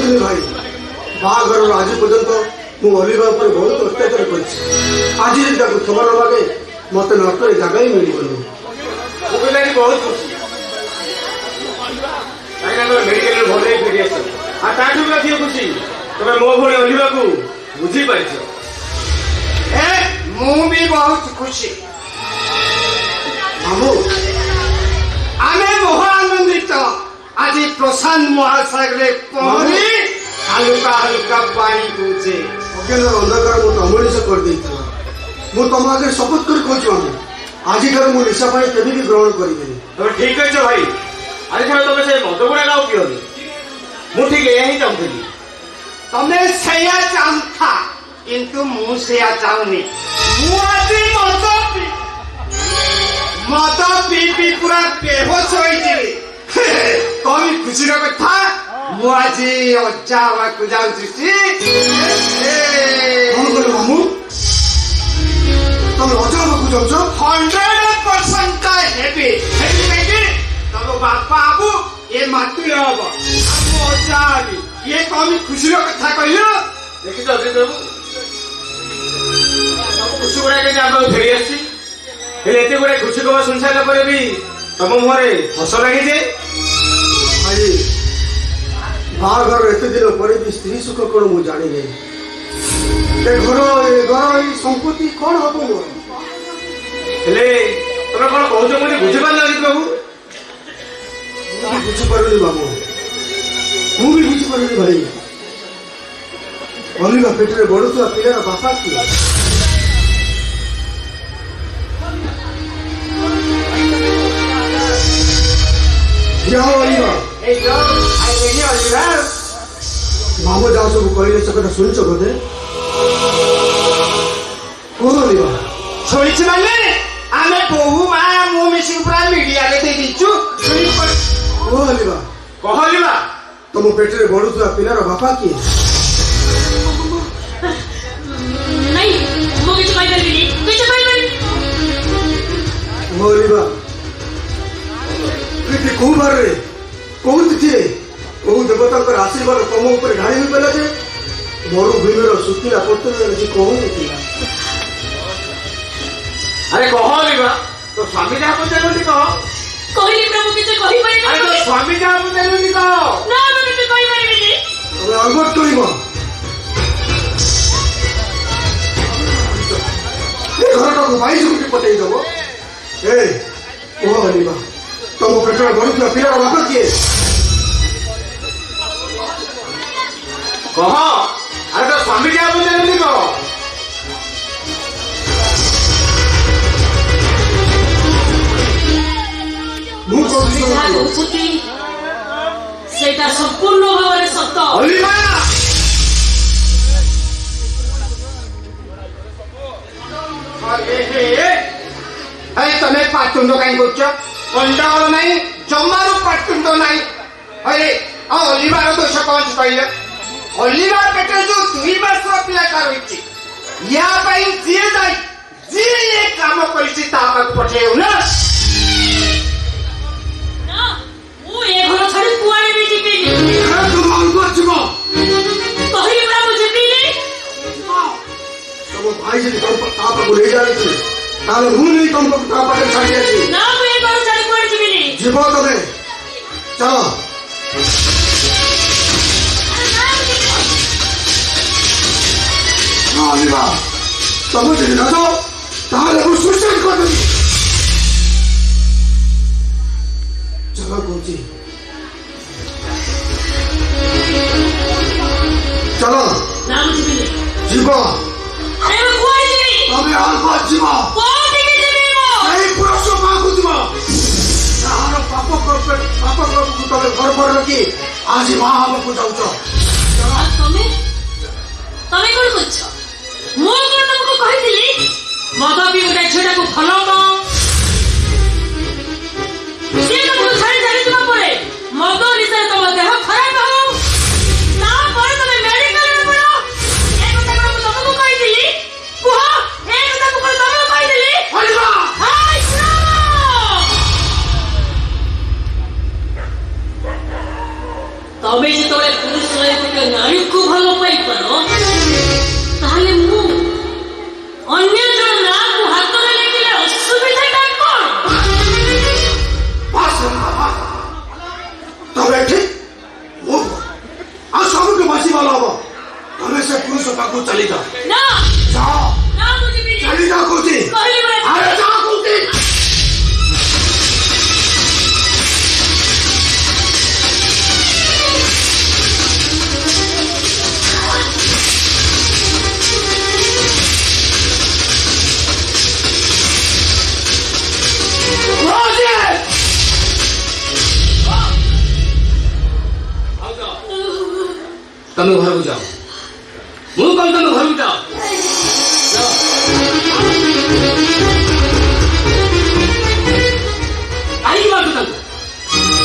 बुझुनी भाई बाघर आज पर्यंत मु अलिवा पर बहुत अत्याचार कर आज खबर लगे मत नर्क जगह ही मिल गल बहुत खुशी मेडिकल भले फेरी आस खुशी तुम मो भाई अलिवा को बुझी पार मु भी बहुत खुशी मामू आमे बहुत आनंदित आज प्रशांत महासागर पहरी हल्का हल्का पानी दूचे अज्ञान अंधकार मत अमनिष कर देता मु तुम आगे शपथ कर कहूँ मामू आज मु निशा पाई केभी भी ग्रहण करेंगे तुम ठीक अच्छे भाई आज तुम से मद गुड़ा गाँव पियोनी मु ठीक यही चाहूली तमें सैया चाहता किंतु मु सैया चाहूनी मु आज मद पी पी पूरा बेहोश होइछि कमी खुशी कथा मु आज अज्जा को जाऊँ मामू तुम अजा को जाऊ 100% हेबी तब बापा आबू ये मातृ हम अजा ये कमी खुशी कथा कहल देखी अजित बाबू खुशी गुड़ा के फेरी आसी एत गुड़ा खुशी खबर शुणी सारा भी तुम मुहरे हस लगे जे भाई बाघर एत दिन पर भी स्त्री सुख कौन मुझे जानी घर संपत्ति कौन हम मोर तुम कौन कह मुझे बुझीपार अजित बाबू बुझीपारे बाबू मुझे बुझीपारे भाई अलिवा पेटे बढ़ुआ पिलार बापा किए जाओ अलिवा मामू जाओ सब कहले से कथा सुनिछ बोधे कौन अलिवा शुणी माने आमे बहु माँ मु मिसी पूरा मीडिया रे दे दीचु ओ अलिवा कह अलिवा तुम पेटे बढ़ुआ पिलार बापा किए नहीं मु किछ कहि परबिनी किछ कहि परबिनी ओ अलिवा प्रीति कौ बार रे कौ तिथि कौ देवता आशीर्वाद तुम ऊपर ढाई हुई पड़ा जे मरुभूमिर सुखीला पत्र कहूँ अरे कह अलिवा तो स्वामी जहाँ पचारूनी कह कहली प्रभु किछ कहि अरे तो परबिनी स्वामी जहाँ पचारूनी कह ना मु किछ कहि परबिनी तुम अलबट कर घर को बाईस गुटी पटे दब ए कह अलिवा तुम पेटे बढ़ुआ पिलार बापा किए कह अरे तो स्वामी जहाँ पचारूनी कह ଯାହା କହୁଛନ୍ତି ସେଇଟା ସମ୍ପୂର୍ଣ୍ଣ ଭାବରେ ସତ अलिवा तमें पाटुंड कहीं कर कंडाल नहीं जमारू पाटुंड नहीं अरे अलिवार दोष कौन कहले अलिवा पेटे जो 2 मास पिलाटा रही या जी जाए जी ये काम कर पठेउ ना ନା ମୁଁ ଏ ଘର ଛାଡ଼ି କୁଆଡ଼େ ବି ଯିବିନି तुम अलबट जीव କହିଲି ପରା ମୁଁ ଯିବିନି तुम भाई जी तुम ताप को ले जाए ताले हूँ नहीं तुमको ताप पर छाड़ी आसी ନା ମୁଁ ଏ ଘର ଛାଡ଼ି କୁଆଡ଼େ ଯିବିନି जीव तुम्हें चलो हाँ अलिवा तुम जी न जाओ ताले वो सुसाइड कर देंगे चलो कोची चलो ନା ମୁଁ ଯିବିନି जीव ଆରେ ମୁଁ କୁଆଡ଼େ ଯିବି तुम्हें अलबट जीव କୋଉଠିକି ଯିବି ମୁଁ এই পুরুষ মাগু দিব তাহার পাপ কর্মକୁ তবে ঘর ঘর রকি আজ মা হবକୁ যাଉଛ ଆଉ ତମେ ତମେ କଣ କରୁଛ ମୁଁ କଣ ତମକୁ କହିଥିଲି ମଦ ପିଇ ଗୋଟେ ଝିଅଟାକୁ ଭଲ ପାଅ ସିଏ ତମକୁ ଛାଡ଼ି ଚାଲିଯିବା ପରେ ମଦ ନିଶାରେ ତମ ଦେହ ଖରାପ ହବ ତାପରେ ତମେ ମେଡିକାଲରେ ପଡ ଏ କଥା କଣ ମୁଁ ତମକୁ କହିଥିଲି କୁହ ଏ କଥା ମୁଁ କଣ ତମକୁ କହିଥିଲି ଅଲିଭା ହାଇ ଶୁଣ ତମେ ଯେତେବେଳେ ପୁରୁଷ ତମେ ଘରକୁ ଯାଅ। ମୁଁ କଣ ତମେ ଘରକୁ ଯାଅ। କାହିଁକି ମାରୁଛ ତାଙ୍କୁ?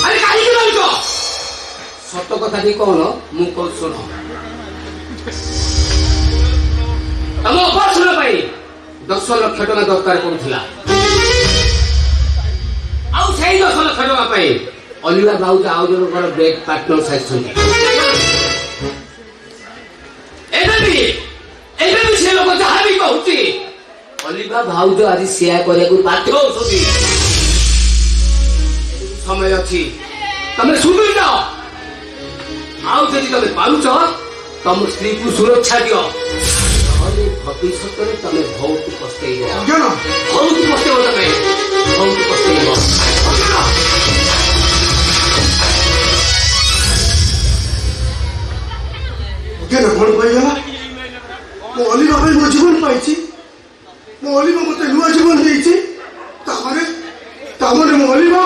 ଆରେ କାହିଁକି ମାରୁଛ? ସତ କଥାଟି କଣ ମୁଁ କଣ ଶୁଣ। ତମ ଅପରେସନ ପାଇଁ 10 ଲକ୍ଷ ଟଙ୍କା ଦରକାର ପଡୁଥିଲା। ଆଉ ସେଇ 10 ଲକ୍ଷ ଟଙ୍କା ପାଇଁ ଅଲିଭା ଭାଉଜ ଆଉ ଜଣଙ୍କର ବ୍ରେକ୍ ପାର୍ଟନର ସାଜିଛନ୍ତି। ଏବେ ବି ସେ ଲୋକ ଯାହା ବି କହୁଛି ଅଲିଭା ଭାଉଜ ଆଜି ସେୟା କରିବାକୁ ବାଧ୍ୟ ହଉଛନ୍ତି। ସମୟ ଅଛି, ତମେ ଶୁଣି ଯାଅ। ଆଉ ଯଦି ତମେ ପାରୁଛ ତମ ସ୍ତ୍ରୀକୁ ସୁରକ୍ଷା ଦିଅ, ନହେଲେ ଭବିଷ୍ୟତରେ ତମେ ବହୁତ ପସ୍ତେଇବ। ଅଜ୍ଞାନ ବହୁତ ପସ୍ତେଇବ, ତମେ ବହୁତ ପସ୍ତେଇବ। ଅଜ୍ଞାନ କଣ କହିଗଲା? ମୁଁ ଅଲିଭା ପାଇଁ ମୋ ଜୀବନ ପାଇଛି। ମୋ ଅଲିଭା ମତେ ନୂଆ ଜୀବନ ଦେଇଛି। ତାମାନେ ମୁଁ ଅଲିଭା